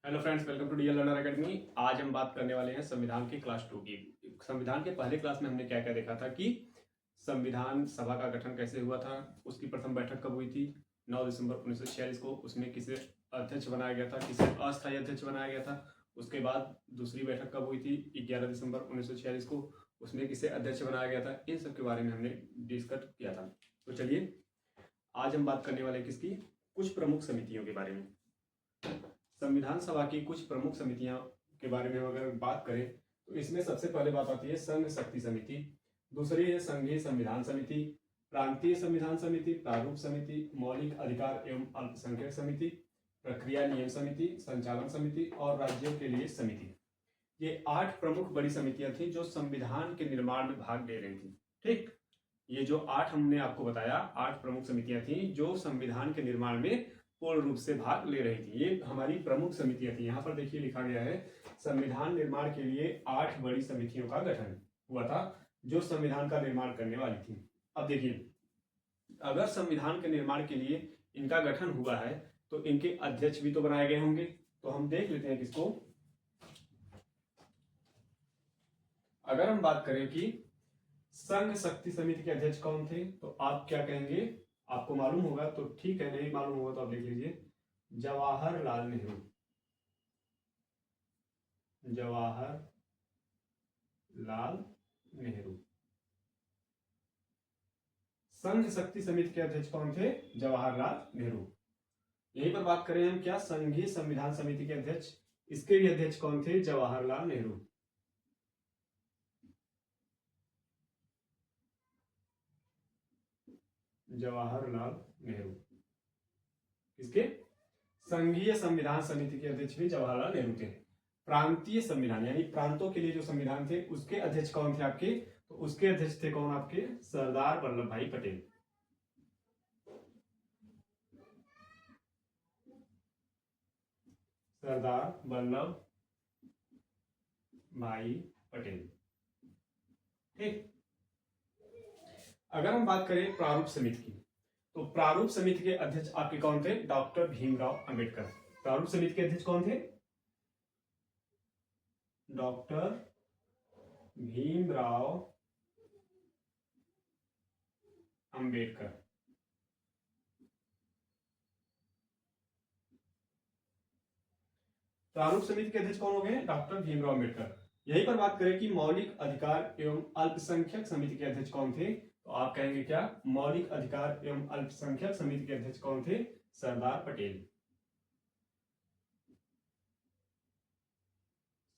Hello friends, welcome to DL learner academy. आज हम बात करने वाले हैं संविधान की क्लास 2 की। संविधान के पहले क्लास में हमने क्या क्या देखा था कि संविधान सभा का गठन कैसे हुआ था, उसकी प्रथम बैठक कब हुई थी, 9 दिसंबर 1946 को। उसमें किसे अध्यक्ष बनाया गया था, किसे अस्थायी अध्यक्ष बनाया गया था। उसके बाद दूसरी बैठक कब हुई थी, 11 दिसंबर 1946 को। उसमें किसे अध्यक्ष बनाया गया था। इन सब के बारे में हमने डिस्कस किया था। तो चलिए आज हम बात करने वाले हैं किसकी, कुछ प्रमुख समितियों के बारे में। संविधान सभा की कुछ प्रमुख समितियां के बारे में अगर बात करें तो इसमें सबसे पहले बात आती है संघ शक्ति समिति। दूसरी है संघीय संविधान समिति, प्रांतीय संविधान समिति, प्रारूप समिति, मौलिक अधिकार एवं अल्पसंख्यक समिति, प्रक्रिया नियम समिति, संचालन समिति और राज्यों के लिए समिति। ये 8 प्रमुख बड़ी समितियां थी जो संविधान के निर्माण में भाग ले रही थी। ठीक, ये जो 8 हमने आपको बताया, 8 प्रमुख समितियां थी जो संविधान के निर्माण में पूर्ण रूप से भाग ले रही थी। ये हमारी प्रमुख समितियां थी। यहाँ पर देखिए लिखा गया है संविधान निर्माण के लिए 8 बड़ी समितियों का गठन हुआ था जो संविधान का निर्माण करने वाली थी। अब देखिए, अगर संविधान के निर्माण के लिए इनका गठन हुआ है तो इनके अध्यक्ष भी तो बनाए गए होंगे। तो हम देख लेते हैं किसको। अगर हम बात करें कि संघ शक्ति समिति के अध्यक्ष कौन थे तो आप क्या कहेंगे, आपको मालूम होगा तो ठीक है, नहीं मालूम होगा तो आप लिख लीजिए जवाहरलाल नेहरू। जवाहरलाल नेहरू। संघ शक्ति समिति के अध्यक्ष कौन थे, जवाहरलाल नेहरू। यहीं पर बात करें हम क्या, संघीय संविधान समिति के अध्यक्ष, इसके भी अध्यक्ष कौन थे, जवाहरलाल नेहरू। जवाहरलाल नेहरू किसके, संघीय संविधान समिति के अध्यक्ष भी जवाहरलाल नेहरू थे। प्रांतीय संविधान यानी प्रांतों के लिए जो संविधान थे उसके अध्यक्ष कौन थे आपके, तो उसके अध्यक्ष थे कौन आपके, सरदार वल्लभ भाई पटेल। सरदार वल्लभ भाई पटेल। ठीक, अगर हम बात करें प्रारूप समिति की तो प्रारूप समिति के अध्यक्ष आपके कौन थे, डॉक्टर भीमराव अंबेडकर। प्रारूप समिति के अध्यक्ष कौन थे, डॉक्टर भीमराव अंबेडकर। प्रारूप समिति के अध्यक्ष कौन हो गए, डॉक्टर भीमराव अंबेडकर। यहीं पर बात करें कि मौलिक अधिकार एवं अल्पसंख्यक समिति के अध्यक्ष कौन थे, तो आप कहेंगे क्या, मौलिक अधिकार एवं अल्पसंख्यक समिति के अध्यक्ष कौन थे, सरदार पटेल।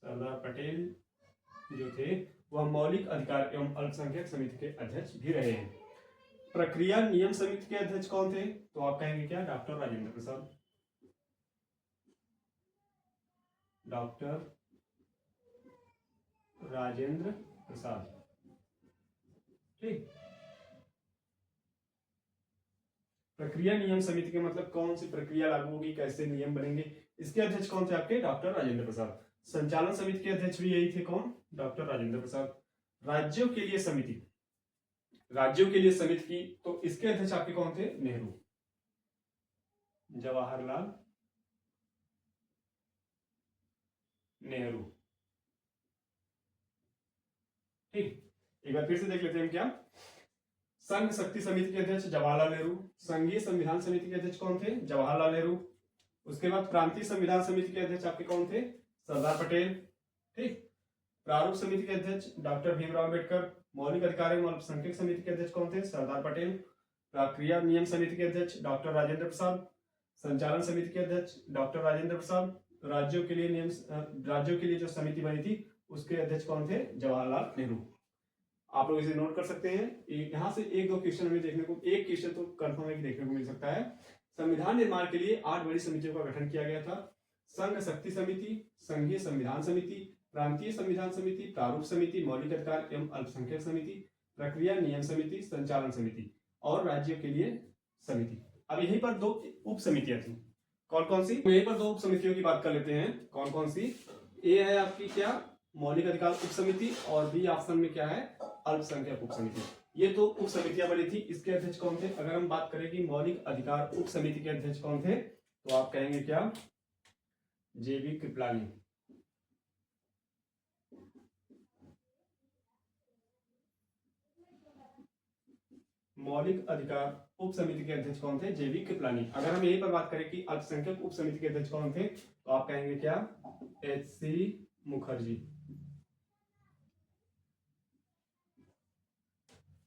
सरदार पटेल जो थे वह मौलिक अधिकार एवं अल्पसंख्यक समिति के अध्यक्ष भी रहे हैं। प्रक्रिया नियम समिति के अध्यक्ष कौन थे, तो आप कहेंगे क्या, डॉक्टर राजेंद्र प्रसाद। डॉक्टर राजेंद्र प्रसाद। ठीक, प्रक्रिया नियम समिति के मतलब कौन सी प्रक्रिया लागू होगी, कैसे नियम बनेंगे, इसके अध्यक्ष कौन थे आपके, डॉक्टर राजेंद्र प्रसाद। संचालन समिति के अध्यक्ष भी यही थे, कौन, डॉक्टर राजेंद्र प्रसाद। राज्यों के लिए समिति, राज्यों के लिए समिति की तो इसके अध्यक्ष आपके कौन थे, नेहरू, जवाहरलाल नेहरू। ठीक, एक बार फिर से देख लेते हैं क्या, संघ शक्ति समिति के अध्यक्ष जवाहरलाल नेहरू। संघीय संविधान समिति के अध्यक्ष कौन थे, जवाहरलाल नेहरू। उसके बाद प्रांतीय संविधान समिति के अध्यक्ष आपके कौन थे, सरदार पटेल। ठीक, प्रारूप समिति के अध्यक्ष डॉक्टर भीमराव अंबेडकर। मौलिक अधिकार एवं अल्पसंख्यक समिति के अध्यक्ष कौन थे, सरदार पटेल। प्रक्रिया नियम समिति के अध्यक्ष डॉक्टर राजेंद्र प्रसाद। संचालन समिति के अध्यक्ष डॉक्टर राजेंद्र प्रसाद। राज्यों के लिए नियम, राज्यों के लिए जो समिति बनी थी उसके अध्यक्ष कौन थे, जवाहरलाल नेहरू। आप लोग इसे नोट कर सकते हैं। यहाँ से एक दो क्वेश्चन हमें देखने को, एक क्वेश्चन तो कंफर्म है कि देखने को मिल सकता है। संविधान निर्माण के लिए 8 बड़ी समितियों का गठन किया गया था। संघ शक्ति समिति, संघीय संविधान समिति, प्रांतीय संविधान समिति, प्रारूप समिति, मौलिक अधिकार एवं अल्पसंख्यक समिति, प्रक्रिया नियम समिति, संचालन समिति और राज्यों के लिए समिति। अब यहीं पर 2 उप समितियां थी, कौन कौन सी, यहीं पर 2 उप समितियों की बात कर लेते हैं। कौन कौन सी, ए है आपकी क्या, मौलिक अधिकार उप समिति और बी ऑप्शन में क्या है, अल्पसंख्यक उप समिति। ये 2 उप समितियां बनी थी, इसके अध्यक्ष कौन थे। अगर हम बात करें कि मौलिक अधिकार उप समिति के अध्यक्ष कौन थे तो आप कहेंगे क्या, जेबी कृपलानी। मौलिक अधिकार उप समिति के अध्यक्ष कौन थे? जेबी कृपलानी। अगर हम यही पर बात करें कि अल्पसंख्यक उप समिति के अध्यक्ष कौन थे, तो आप कहेंगे क्या? एच.सी. मुखर्जी।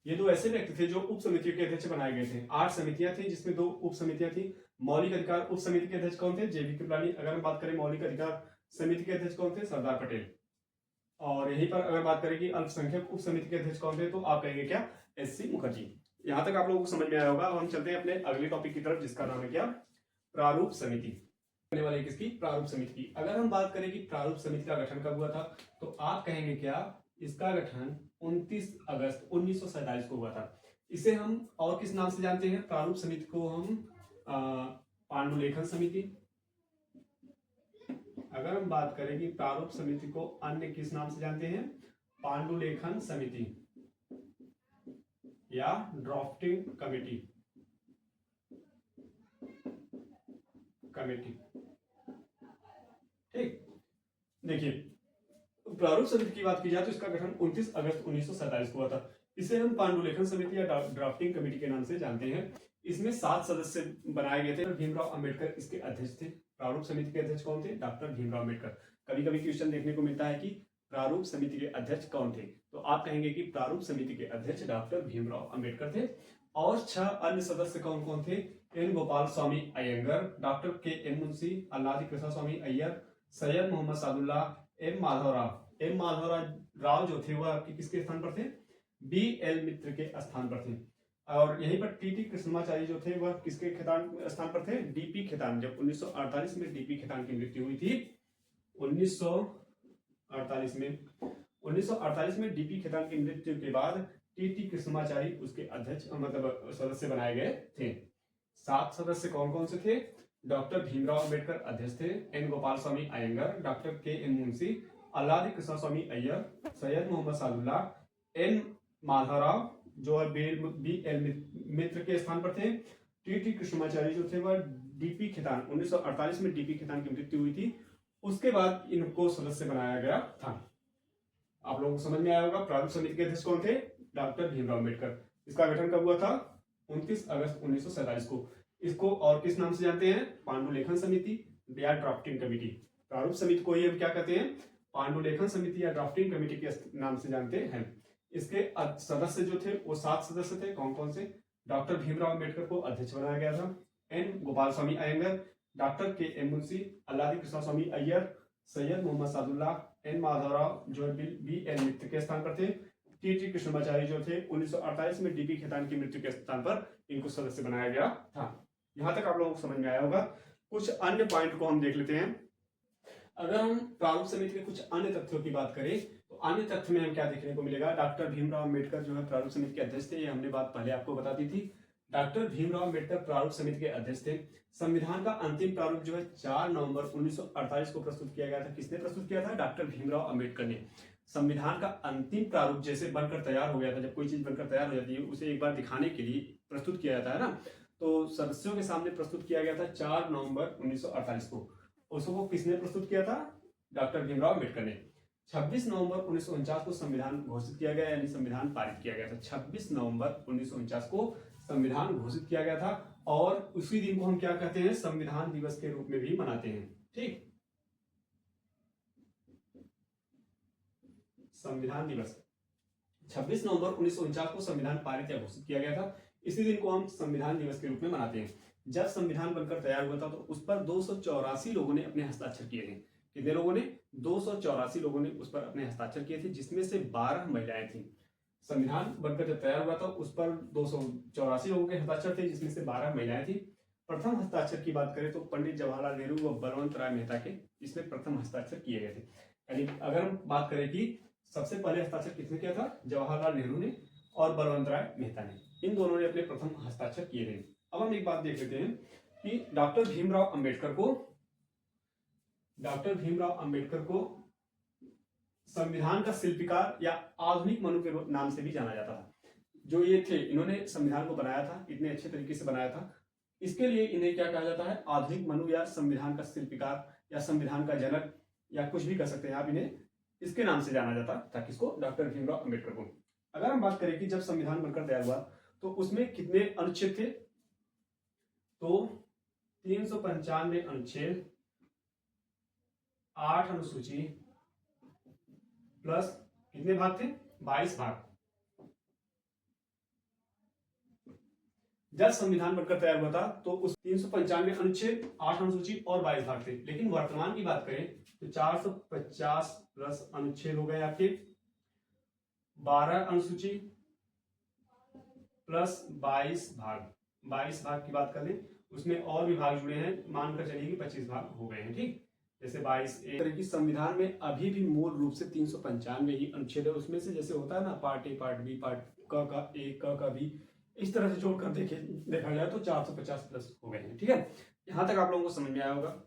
ये दो ऐसे व्यक्ति थे जो उप समितियों के अध्यक्ष बनाए गए थे। 8 समितियां थी जिसमें 2 उप समितियां थी। मौलिक अधिकार उप समिति के अध्यक्ष कौन थे? जेबी कृपलानी। अगर हम बात करें मौलिक अधिकार समिति के अध्यक्ष कौन थे? सरदार पटेल। और यहीं पर अगर बात करें कि अल्पसंख्यक उप समिति के अध्यक्ष कौन थे, तो आप कहेंगे क्या? एच.सी. मुखर्जी। यहां तक आप लोगों को समझ में आया होगा। अब हम चलते हैं अपने अगले टॉपिक की तरफ, जिसका नाम है क्या? प्रारूप समिति। करने वाले किसकी? प्रारूप समिति की। अगर हम बात करें कि प्रारूप समिति का गठन कब हुआ था, तो आप कहेंगे क्या? इसका गठन 29 अगस्त 1947 को हुआ था। इसे हम और किस नाम से जानते हैं? प्रारूप समिति को हम पांडुलेखन समिति। अगर हम बात करें कि प्रारूप समिति को अन्य किस नाम से जानते हैं? पांडुलेखन समिति या ड्राफ्टिंग कमेटी। ठीक, देखिए प्रारूप समिति की बात की जाए तो इसका गठन 29 अगस्त 1947 को हुआ था। इसे हम पांडुलेखन समिति या ड्राफ्टिंग कमेटी के नाम से जानते हैं। इसमें 7 सदस्य बनाए गए थे। भीमराव अंबेडकर इसके अध्यक्ष थे। प्रारूप समिति के अध्यक्ष कौन थे? डॉक्टर भीमराव अंबेडकर। कभी कभी क्वेश्चन देखने को मिलता है कि प्रारूप समिति के अध्यक्ष कौन थे, तो आप कहेंगे कि प्रारूप समिति के अध्यक्ष डॉक्टर भीमराव अंबेडकर थे। और 6 अन्य सदस्य कौन कौन थे? एन गोपाल स्वामी अयंगर, डॉक्टर के एन मुंशी, अल्लादी कृष्णा स्वामी अय्यर, सैयद मोहम्मद सादुल्लाह, एम माधवराव राव जो थे वह आपके किसके स्थान पर थे? बी.एल. मित्र के स्थान पर थे। और यहीं पर टी.टी. कृष्णमाचारी जो थे वह किसके स्थान पर थे? डी.पी. खेतान। जब 1948 में डी.पी. खेतान की मृत्यु हुई थी, 1948 में डी.पी. खेतान की मृत्यु के बाद टी.टी. कृष्णमाचारी उसके अध्यक्ष मतलब सदस्य बनाए गए थे। 7 सदस्य कौन कौन से थे? डॉक्टर भीमराव अंबेडकर अध्यक्ष थे, एन गोपाल स्वामी अयंगर, डॉक्टर के एन मुंशी, अल्लादी कृष्णा स्वामी अय्यर, सैयद मोहम्मद सादुल्लाह, एन माधवराव जो है बी.एल. मित्र के स्थान पर थे, टी.टी. कृष्णमाचारी जो थे वह डी.पी. खेतान। 1948 में डी.पी. खेतान की मृत्यु हुई थी, उसके बाद इनको सदस्य बनाया गया था। आप लोगों को समझ में आया होगा। प्रारूप समिति के अध्यक्ष कौन थे? डॉक्टर भीमराव अंबेडकर। इसका गठन कब हुआ था? 29 अगस्त 1947 को। इसको और किस नाम से जानते हैं? पांडुलेखन समिति या ड्राफ्टिंग कमेटी। प्रारूप समिति को ही हम क्या कहते हैं? पांडुलेखन समिति या ड्राफ्टिंग कमेटी के नाम से जानते हैं। इसके सदस्य जो थे वो 7 सदस्य थे। कौन कौन से? डॉक्टर भीमराव अंबेडकर को अध्यक्ष बनाया गया था, एन गोपाल स्वामी अयंगर, डॉक्टर के एम मुंशी, अल्लादी कृष्णा स्वामी अय्यर, सैयद मोहम्मद सादुल्लाह, एन माधवराव जो बी.एल. मित्र के स्थान पर थे, टी.टी. कृष्णमाचारी जो थे 1948 में डी.पी. खेतान की मृत्यु के स्थान पर इनको सदस्य बनाया गया था। यहां तक आप लोगों को समझ में आया होगा। कुछ अन्य पॉइंट को हम देख लेते हैं। अगर हम प्रारूप समिति के कुछ अन्य तथ्यों की बात करें तो अन्य तथ्य में हम क्या देखने को मिलेगा? डॉक्टर भीमराव अंबेडकर जो है प्रारूप समिति के अध्यक्ष थे। ये हमने बात पहले आपको बता दी थी। डॉक्टर भीमराव अंबेडकर प्रारूप समिति के अध्यक्ष थे। संविधान का अंतिम प्रारूप जो है 4 नवंबर 1948 को प्रस्तुत किया गया था। किसने प्रस्तुत किया था? डॉक्टर भीमराव अंबेडकर ने। संविधान का अंतिम प्रारूप जैसे बनकर तैयार हो गया था, जब कोई चीज बनकर तैयार हो जाती है उसे एक बार दिखाने के लिए प्रस्तुत किया जाता है ना, तो सदस्यों के सामने प्रस्तुत किया गया था 4 नवंबर 1948 को। उसको किसने प्रस्तुत किया था? डॉक्टर भीमराव अंबेडकर ने। 26 नवंबर 1949 को संविधान घोषित किया गया, यानी संविधान पारित किया गया था। 26 नवंबर 1949 को संविधान घोषित किया गया था। और उसी दिन को हम क्या कहते हैं? संविधान दिवस के रूप में भी मनाते हैं। ठीक, संविधान दिवस 26 नवंबर 1949 को संविधान पारित या घोषित किया गया था। इसी दिन को हम संविधान दिवस के रूप में मनाते हैं। जब संविधान बनकर तैयार हुआ था तो उस पर 284 लोगों ने अपने हस्ताक्षर किए थे। कितने लोगों ने? 284 लोगों ने उस पर अपने हस्ताक्षर किए थे, जिसमें से 12 महिलाएं थी। संविधान बनकर जब तैयार हुआ था उस पर 284 लोगों के हस्ताक्षर थे, जिसमें से 12 महिलाएं थी। प्रथम हस्ताक्षर की बात करें तो पंडित जवाहरलाल नेहरू व बलवंत राय मेहता के इसमें प्रथम हस्ताक्षर किए गए थे। यानी अगर हम बात करें कि सबसे पहले हस्ताक्षर किसने किया था? जवाहरलाल नेहरू ने और बलवंत राय मेहता ने। इन दोनों ने अपने प्रथम हस्ताक्षर किए थे। अब हम एक बात देख लेते हैं कि डॉक्टर भीमराव अंबेडकर को संविधान का शिल्पकार या आधुनिक मनु के नाम से भी जाना जाता था। जो ये थे, इन्होंने संविधान को बनाया था, इतने अच्छे तरीके से बनाया था। इसके लिए इन्हें क्या कहा जाता है? आधुनिक मनु या संविधान का शिल्पकार या संविधान का जनक या कुछ भी कर सकते हैं आप इन्हें, इसके नाम से जाना जाता था किसको, डॉक्टर भीमराव अंबेडकर को। अगर हम बात करें कि जब संविधान बनकर तैयार हुआ तो उसमें कितने अनुच्छेद थे, तो 395 अनुच्छेद, 8 अनुसूची प्लस कितने भाग थे, 22 भाग। जब संविधान बनकर तैयार हुआ था तो उस 395 अनुच्छेद, 8 अनुसूची और 22 भाग थे। लेकिन वर्तमान की बात करें तो 450 प्लस अनुच्छेद हो गए आपके, 12 अनुसूची प्लस 22 भाग। 22 भाग की बात कर लें, उसमें और भी भाग जुड़े हैं, मानकर चलिए कि 25 भाग हो गए हैं। ठीक, जैसे 22 की संविधान में अभी भी मूल रूप से 395 ही अनुच्छेद है। उसमें से जैसे होता है ना part A, part B, part का ए, का बी, इस तरह से जोड़कर देखा जाए तो 450 प्लस हो गए हैं। ठीक है, यहां तक आप लोगों को समझ में आया होगा।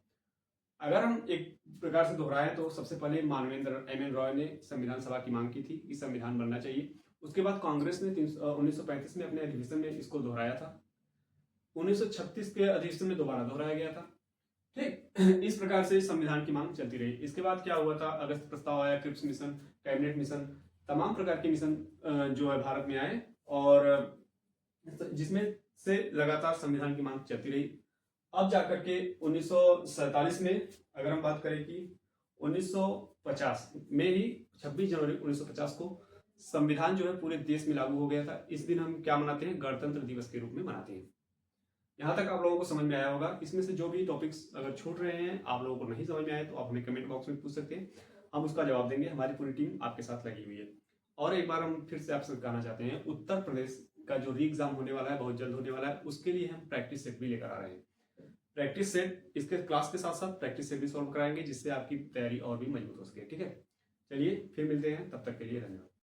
अगर हम एक प्रकार से दोहराएं तो सबसे पहले मानवेंद्र एम.एन. रॉय ने संविधान सभा की मांग की थी कि संविधान बनना चाहिए। उसके बाद कांग्रेस ने 1935 में अपने अधिवेशन में इसको दोहराया था। 1936 के अधिवेशन में दोबारा दोहराया गया था। ठीक, इस प्रकार से संविधान की मांग चलती रही। इसके बाद क्या हुआ था, अगस्त प्रस्ताव आया, क्रिप्स मिशन, कैबिनेट मिशन, तमाम प्रकार के मिशन जो है भारत में आए और जिसमें से लगातार संविधान की मांग चलती रही। अब जाकर के 1947 में अगर हम बात करें कि 1950 में ही 26 जनवरी 1950 को संविधान जो है पूरे देश में लागू हो गया था। इस दिन हम क्या मनाते हैं, गणतंत्र दिवस के रूप में मनाते हैं। यहाँ तक आप लोगों को समझ में आया होगा। इसमें से जो भी टॉपिक्स अगर छूट रहे हैं, आप लोगों को नहीं समझ में आए, तो आप हमें कमेंट बॉक्स में पूछ सकते हैं, हम उसका जवाब देंगे। हमारी पूरी टीम आपके साथ लगी हुई है। और एक बार हम फिर से आपसे कहना चाहते हैं, उत्तर प्रदेश का जो री एग्जाम होने वाला है, बहुत जल्द होने वाला है, उसके लिए हम प्रैक्टिस सेट भी लेकर आ रहे हैं। प्रैक्टिस सेट इसके क्लास के साथ साथ प्रैक्टिस सेट भी सॉल्व कराएंगे, जिससे आपकी तैयारी और भी मजबूत हो सके। ठीक है, चलिए फिर मिलते हैं, तब तक के लिए धन्यवाद।